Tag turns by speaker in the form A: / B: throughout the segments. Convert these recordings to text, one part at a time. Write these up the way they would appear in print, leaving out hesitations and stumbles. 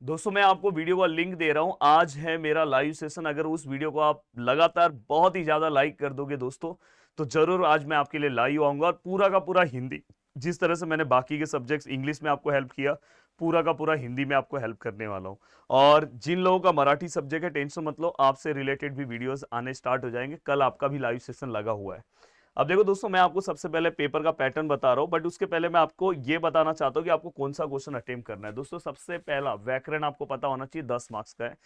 A: दोस्तों मैं आपको वीडियो का लिंक दे रहा हूं। आज है मेरा लाइव सेशन। अगर उस वीडियो को आप लगातार बहुत ही ज्यादा लाइक कर दोगे दोस्तों, तो जरूर आज मैं आपके लिए लाइव आऊंगा और पूरा का पूरा हिंदी, जिस तरह से मैंने बाकी के सब्जेक्ट्स इंग्लिश में आपको हेल्प किया, पूरा का पूरा हिंदी में आपको हेल्प करने वाला हूं। और जिन लोगों का मराठी सब्जेक्ट है, टेंशन मत लो, आपसे रिलेटेड भी वीडियोस आने स्टार्ट हो जाएंगे। कल आपका भी लाइव सेशन लगा हुआ है। अब देखो दोस्तों, मैं आपको सबसे पहले पेपर का पैटर्न बता रहा हूं, बट उसके पहले मैं आपको ये बताना चाहता हूं कि आपको कौन सा क्वेश्चन अटेम्प्ट करना है। दोस्तों सबसे पहला व्याकरण आपको पता होना चाहिए, 10 मार्क्स का है।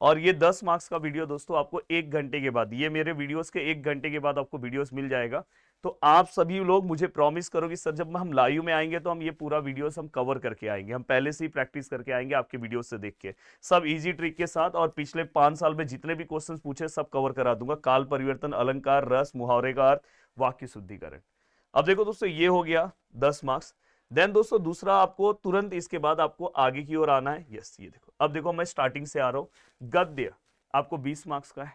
A: और ये 10 मार्क्स का वीडियो दोस्तों आपको 1 घंटे के बाद, ये मेरे वीडियोस के 1 घंटे के बाद आपको वीडियोस मिल जाएगा। तो आप सभी लोग मुझे प्रॉमिस करो कि सर जब हम लाइव में आएंगे तो हम ये पूरा वीडियोस हम कवर करके आएंगे, हम पहले से ही प्रैक्टिस करके आएंगे आपके वीडियोस से देख के, सब इजी ट्रिक के साथ। और पिछले 5 साल में जितने भी क्वेश्चंस पूछे सब कवर करा दूंगा। काल परिवर्तन, अलंकार, रस, मुहावरे का अर्थ, वाक्य शुद्धिकरण। अब देखो दोस्तों, ये हो गया 10 मार्क्स। देन दोस्तों दूसरा, आपको तुरंत इसके बाद आपको आगे की ओर आना है। यस, ये देखो, अब देखो मैं स्टार्टिंग से आ रहा हूं। गद्य आपको 20 मार्क्स का है।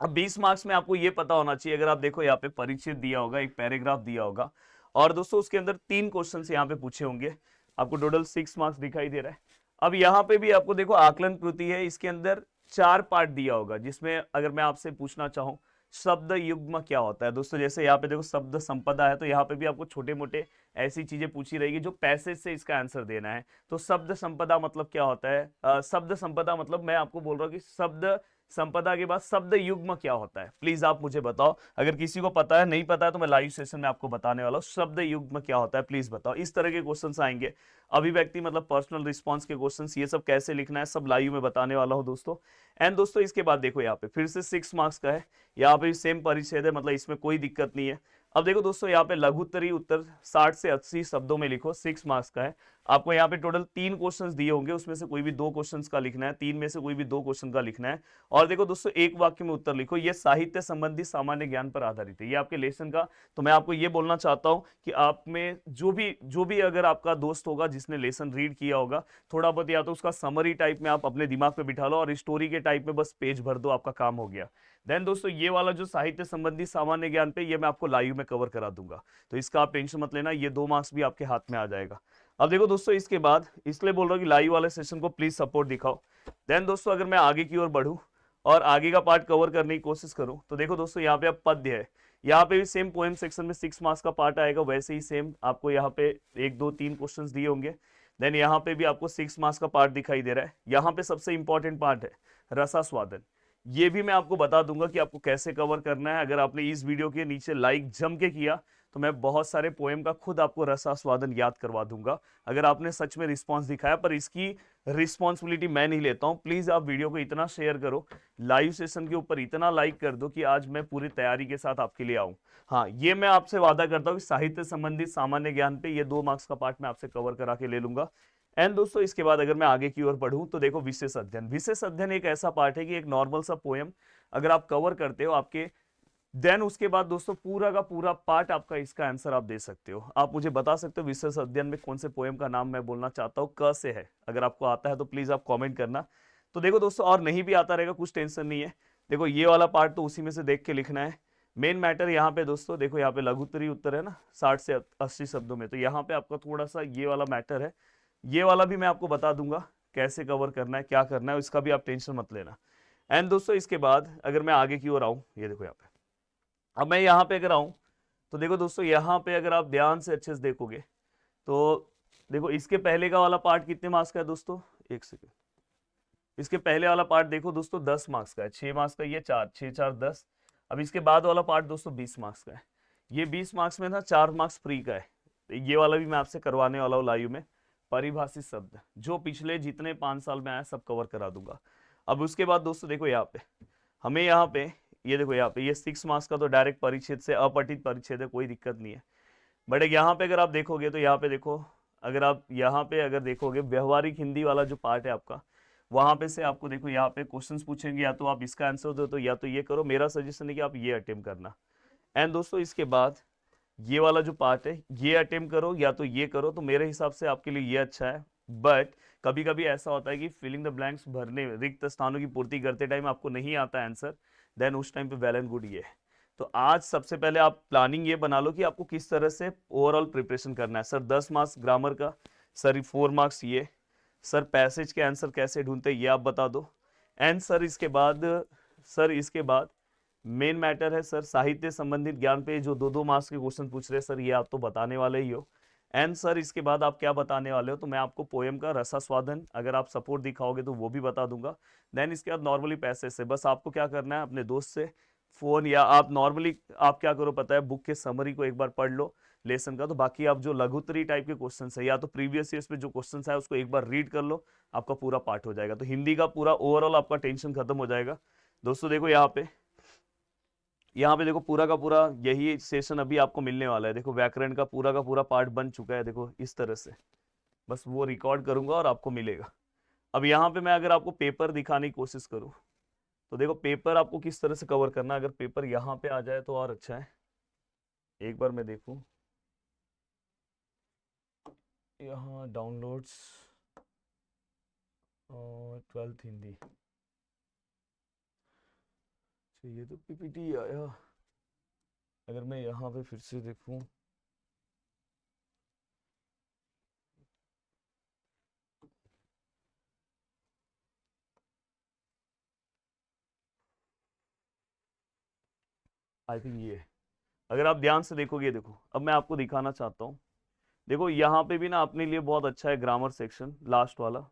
A: अब 20 मार्क्स में आपको ये पता होना चाहिए, अगर आप देखो यहाँ पे परिचित दिया होगा, एक पैराग्राफ दिया होगा, और दोस्तों उसके अंदर 3 क्वेश्चन यहाँ पे पूछे होंगे। आपको टोटल 6 मार्क्स दिखाई दे रहा है। अब यहाँ पे भी आपको देखो आकलन कृति है, इसके अंदर 4 पार्ट दिया होगा, जिसमें अगर मैं आपसे पूछना चाहूँ शब्द युग्म क्या होता है दोस्तों, जैसे यहाँ पे देखो शब्द संपदा है, तो यहाँ पे भी आपको छोटे मोटे ऐसी चीजें पूछी रहेगी जो पैसेज से इसका आंसर देना है। तो शब्द संपदा मतलब क्या होता है, शब्द संपदा मतलब मैं आपको बोल रहा हूँ कि शब्द संपदा के बाद शब्द युग्म क्या होता है, प्लीज आप मुझे बताओ। अगर किसी को पता है, नहीं पता है, तो मैं लाइव सेशन में आपको बताने वाला हूँ शब्द युग्म क्या होता है, प्लीज बताओ। इस तरह के क्वेश्चंस आएंगे। अभिव्यक्ति मतलब पर्सनल रिस्पॉन्स के क्वेश्चंस, ये सब कैसे लिखना है सब लाइव में बताने वाला हूँ दोस्तों। एंड दोस्तों इसके बाद देखो यहाँ पे फिर से 6 मार्क्स का है। यहाँ पे सेम परिच्छेद है, मतलब इसमें कोई दिक्कत नहीं है। अब देखो दोस्तों, यहाँ पे लघुत्तरी उत्तर 60 से 80 शब्दों में लिखो, 6 मार्क्स का है। आपको यहाँ पे टोटल 3 क्वेश्चंस दिए होंगे, उसमें से कोई भी 2 क्वेश्चंस का लिखना है, 3 में से कोई भी 2 क्वेश्चन का लिखना है। और देखो दोस्तों, एक वाक्य में उत्तर लिखो। ये साहित्य संबंधी सामान्य ज्ञान पर आधारित है, ये आपके लेसन का। तो मैं आपको ये बोलना चाहता हूँ कि आप में जो भी अगर आपका दोस्त होगा जिसने लेसन रीड किया होगा, थोड़ा बहुत या तो उसका समरी टाइप में आप अपने दिमाग पे बिठा लो, और स्टोरी के टाइप में बस पेज भर दो, आपका काम हो गया। देन दोस्तों ये वाला जो साहित्य संबंधी सामान्य ज्ञान पे, ये मैं आपको लाइव में कवर करा दूंगा, तो इसका आप टेंशन मत लेना, ये 2 मार्क्स भी आपके हाथ में आ जाएगा। अब देखो दोस्तों, इसके बाद इसलिए बोल रहा हूँ कि लाइव वाले सेशन को प्लीज सपोर्ट दिखाओ। देन दोस्तों अगर मैं आगे की ओर बढ़ूं और आगे का पार्ट कवर करने की कोशिश करूं, तो देखो दोस्तों यहाँ पे अब पद्य है। यहाँ पे भी सेम पोएम सेक्शन में 6 मार्क्स का पार्ट आएगा, वैसे ही सेम आपको यहाँ पे 1 2 3 क्वेश्चंस दिए होंगे। देन यहाँ पे भी आपको 6 मार्क्स का पार्ट दिखाई दे रहा है। यहाँ पे सबसे इंपॉर्टेंट पार्ट है रसास्वादन। ये भी मैं आपको बता दूंगा कि आपको कैसे कवर करना है। अगर आपने इस वीडियो के नीचे लाइक जम के किया, तो मैं बहुत सारे पोएम का खुद आपको रसास्वादन याद करवा दूंगा, अगर आपने सच में रिस्पॉन्स दिखाया। पर इसकी रिस्पॉन्सिबिलिटी मैं नहीं लेता हूं। प्लीज आप वीडियो को इतना शेयर करो, लाइव सेशन के ऊपर इतना लाइक कर दो कि आज मैं पूरी तैयारी के साथ आपके लिए आऊं। हाँ, ये मैं आपसे वादा करता हूं कि साहित्य संबंधित सामान्य ज्ञान पे ये 2 मार्क्स का पार्ट मैं आपसे कवर करा के ले लूंगा। एंड दोस्तों इसके बाद अगर मैं आगे की ओर बढ़ूं, तो देखो विशेष अध्ययन। विशेष अध्ययन एक ऐसा पार्ट है कि एक नॉर्मल सा पोएम अगर आप कवर करते हो आपके, देन उसके बाद दोस्तों पूरा का पूरा पार्ट आपका, इसका आंसर आप दे सकते हो। आप मुझे बता सकते हो विशेष अध्ययन में कौन से पोएम का नाम मैं बोलना चाहता हूँ, क से है। अगर आपको आता है तो प्लीज आप कमेंट करना। तो देखो दोस्तों, और नहीं भी आता रहेगा कुछ टेंशन नहीं है। देखो ये वाला पार्ट तो उसी में से देख के लिखना है। मेन मैटर यहाँ पे दोस्तों देखो, यहाँ पे लघुत्तरी उत्तर है ना 60 से 80 शब्दों में, तो यहाँ पे आपका थोड़ा सा ये वाला मैटर है। ये वाला भी मैं आपको बता दूंगा कैसे कवर करना है, क्या करना है, इसका भी आप टेंशन मत लेना। एंड दोस्तों इसके बाद अगर मैं आगे की ओर आऊं, ये देखो यहाँ पे, अब मैं यहाँ पे अगर आऊं, तो देखो दोस्तों यहाँ पे अगर आप ध्यान से अच्छे से देखोगे, तो देखो इसके पहले का वाला पार्ट कितने मार्क्स का है दोस्तों, एक सेकेंड। इसके पहले वाला पार्ट देखो दोस्तों 10 मार्क्स का है, 6 मार्क्स का, ये 4 6 4 10। अब इसके बाद वाला पार्ट दोस्तों 20 मार्क्स का है। ये 20 मार्क्स में था, 4 मार्क्स फ्री का है। तो ये वाला भी मैं आपसे करवाने वाला हूँ लाइव में। परिभाषित शब्द जो पिछले जितने 5 साल में आया सब कवर करा दूंगा। अब उसके बाद दोस्तों देखो यहाँ पे, हमें यहाँ पे, ये देखो यहाँ पे, ये 6 मार्क्स का तो डायरेक्ट परिच्छेद से अपठित परिच्छेद है, कोई दिक्कत नहीं है। बट यहाँ पे अगर आप देखोगे, तो यहाँ पे देखो, अगर आप यहाँ पे अगर देखोगे व्यवहारिक हिंदी वाला जो पार्ट है आपका, वहां पे से आपको देखो यहाँ पे क्वेश्चंस पूछेंगे, या तो आप इसका आंसर दो, तो या तो ये करो। मेरा सजेशन है कि आप ये अटेम्प्ट करना। एंड दोस्तों इसके बाद ये वाला जो पार्ट है, ये अटेम्प्ट करो या तो ये करो, तो मेरे हिसाब से आपके लिए ये अच्छा है। बट कभी कभी ऐसा होता है कि फिलिंग द ब्लैंक्स भरने, रिक्त स्थानों की पूर्ति करते टाइम आपको नहीं आता आंसर, देन उस टाइम पे वेल एंड गुड ये है। तो आज सबसे पहले आप प्लानिंग ये बना लो कि आपको किस तरह से ओवरऑल प्रिपरेशन करना है। सर 10 मार्क्स ग्रामर का, सर 4 मार्क्स ये, सर पैसेज के आंसर कैसे ढूंढते हैं ये आप बता दो। एंड सर इसके बाद मेन मैटर है सर साहित्य संबंधित ज्ञान पे जो 2-2 मार्क्स के क्वेश्चन पूछ रहे हैं सर, ये आप तो बताने वाले ही हो। एंड सर इसके बाद आप क्या बताने वाले हो, तो मैं आपको पोएम का रसास्वादन अगर आप सपोर्ट दिखाओगे तो वो भी बता दूंगा। देन इसके बाद नॉर्मली पैसेज से बस आपको क्या करना है, अपने दोस्त से फोन या आप नॉर्मली आप क्या करो पता है, बुक के समरी को एक बार पढ़ लो लेसन का, तो बाकी आप जो लघुत्तरी टाइप के क्वेश्चन है या तो प्रीवियस ईयर्स में जो क्वेश्चन है उसको एक बार रीड कर लो, आपका पूरा पार्ट हो जाएगा। तो हिंदी का पूरा ओवरऑल आपका टेंशन खत्म हो जाएगा। दोस्तों देखो यहाँ पे देखो पूरा का पूरा यही सेशन अभी आपको मिलने वाला है। देखो व्याकरण का पूरा पार्ट बन चुका है, देखो इस तरह से, बस वो रिकॉर्ड करूंगा और आपको मिलेगा। अब यहाँ पे मैं अगर आपको पेपर दिखाने की कोशिश करूँ तो देखो पेपर आपको किस तरह से कवर करना है। अगर पेपर यहाँ पे आ जाए तो और अच्छा है। एक बार मैं देखूं यहाँ डाउनलोड्स 12th हिंदी, ये तो पीपीटी आया। अगर मैं यहाँ पे फिर से देखूं आई थिंक ये है। अगर आप ध्यान से देखोगे, देखो अब मैं आपको दिखाना चाहता हूँ। देखो यहाँ पे भी ना अपने लिए बहुत अच्छा है ग्रामर सेक्शन लास्ट वाला।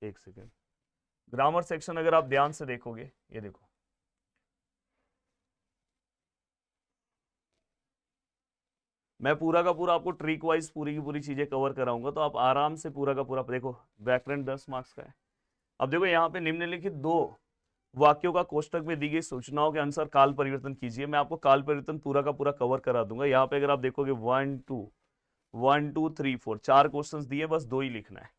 A: एक सेकेंड, ग्रामर सेक्शन अगर आप ध्यान से देखोगे, ये देखो मैं पूरा का पूरा आपको ट्रिक वाइज पूरी की पूरी चीजें कवर कराऊंगा, तो आप आराम से पूरा का पूरा देखो। व्याकरण 10 मार्क्स का है। अब देखो यहाँ पे निम्नलिखित 2 वाक्यों का कोष्टक में दी गई सूचनाओं के अनुसार काल परिवर्तन कीजिए। मैं आपको काल परिवर्तन पूरा का पूरा कवर करा दूंगा। यहाँ पे अगर आप देखोगे 1 2 3 4 4 क्वेश्चंस दिए, बस 2 ही लिखना है,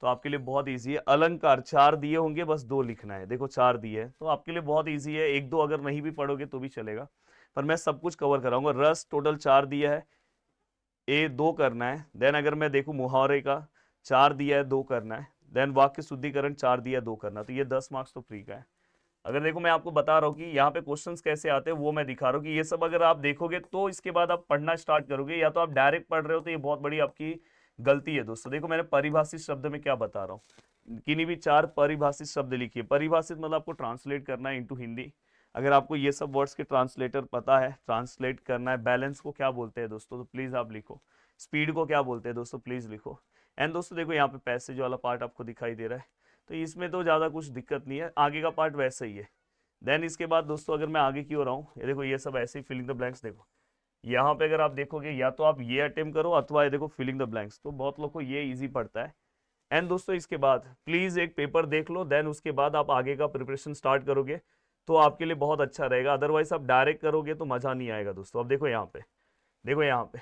A: तो आपके लिए बहुत इजी है। अलंकार 4 दिए होंगे, बस 2 लिखना है। देखो 4 दिए है तो आपके लिए बहुत इजी है। 1-2 अगर नहीं भी पढ़ोगे तो भी चलेगा, पर मैं सब कुछ कवर कराऊंगा। रस टोटल 4 दिया है, ए 2 करना है। देन अगर मैं देखूं मुहावरे का 4 दिया है, 2 करना है। देन वाक्य शुद्धिकरण 4 दिया है, 2 करना, तो ये 10 मार्क्स तो फ्री का है। अगर देखो मैं आपको बता रहा हूँ कि यहाँ पे क्वेश्चंस कैसे आते हैं वो मैं दिखा रहा हूँ कि ये सब अगर आप देखोगे तो इसके बाद आप पढ़ना स्टार्ट करोगे, या तो आप डायरेक्ट पढ़ रहे हो तो ये बहुत बड़ी आपकी गलती है। दोस्तों देखो मैंने परिभाषित शब्द में क्या बता रहा हूँ, किन्हीं भी 4 परिभाषित शब्द लिखिए। परिभाषित मतलब आपको ट्रांसलेट करना है इनटू हिंदी। अगर आपको ये सब वर्ड्स के ट्रांसलेटर पता है, ट्रांसलेट करना है। बैलेंस को क्या बोलते हैं दोस्तों, तो प्लीज आप लिखो। स्पीड को क्या बोलते हैं दोस्तों, प्लीज लिखो। एंड दोस्तों देखो यहाँ पे पैसेज वाला पार्ट आपको दिखाई दे रहा है, तो इसमें तो ज़्यादा कुछ दिक्कत नहीं है, आगे का पार्ट वैसे ही है। देन इसके बाद दोस्तों अगर मैं आगे की ओर आऊँ, ये देखो ये सब ऐसे ही फिलिंग द ब्लैंक्स। देखो यहाँ पे अगर आप देखोगे या तो आप ये अटेम्प्ट करो अथवा ये देखो फिलिंग द ब्लैंक्स, तो बहुत लोग को ये इजी पड़ता है। एंड दोस्तों इसके बाद प्लीज एक पेपर देख लो, देन उसके बाद आप आगे का प्रिपरेशन स्टार्ट करोगे तो आपके लिए बहुत अच्छा रहेगा। अदरवाइज आप डायरेक्ट करोगे तो मजा नहीं आएगा दोस्तों। अब देखो यहाँ पे, देखो यहाँ पे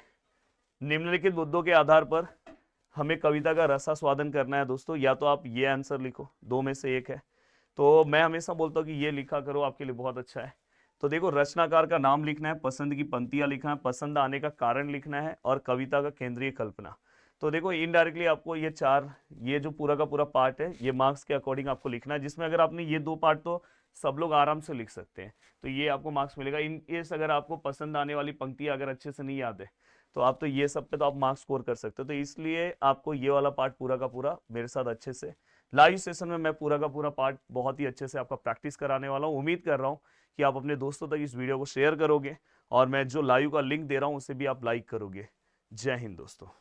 A: निम्नलिखित मुद्दों के आधार पर हमें कविता का रसास्वादन करना है दोस्तों। या तो आप ये आंसर लिखो, 2 में से एक है, तो मैं हमेशा बोलता हूँ कि ये लिखा करो, आपके लिए बहुत अच्छा है। तो देखो रचनाकार का नाम लिखना है, पसंद की पंक्तियां लिखना है, पसंद आने का कारण लिखना है, और कविता का केंद्रीय कल्पना। तो देखो इनडायरेक्टली आपको ये 4, ये जो पूरा का पूरा पार्ट है ये मार्क्स के अकॉर्डिंग आपको लिखना है, जिसमें अगर आपने ये 2 पार्ट तो सब लोग आराम से लिख सकते हैं, तो ये आपको मार्क्स मिलेगा। इन केस अगर आपको पसंद आने वाली पंक्तियां अगर अच्छे से नहीं याद है तो आप तो ये सब पे तो आप मार्क्स स्कोर कर सकते हो। तो इसलिए आपको ये वाला पार्ट पूरा का पूरा मेरे साथ अच्छे से लाइव सेशन में मैं पूरा का पूरा पार्ट बहुत ही अच्छे से आपका प्रैक्टिस कराने वाला हूँ। उम्मीद कर रहा हूँ कि आप अपने दोस्तों तक इस वीडियो को शेयर करोगे, और मैं जो लाइव का लिंक दे रहा हूँ उसे भी आप लाइक करोगे। जय हिंद दोस्तों।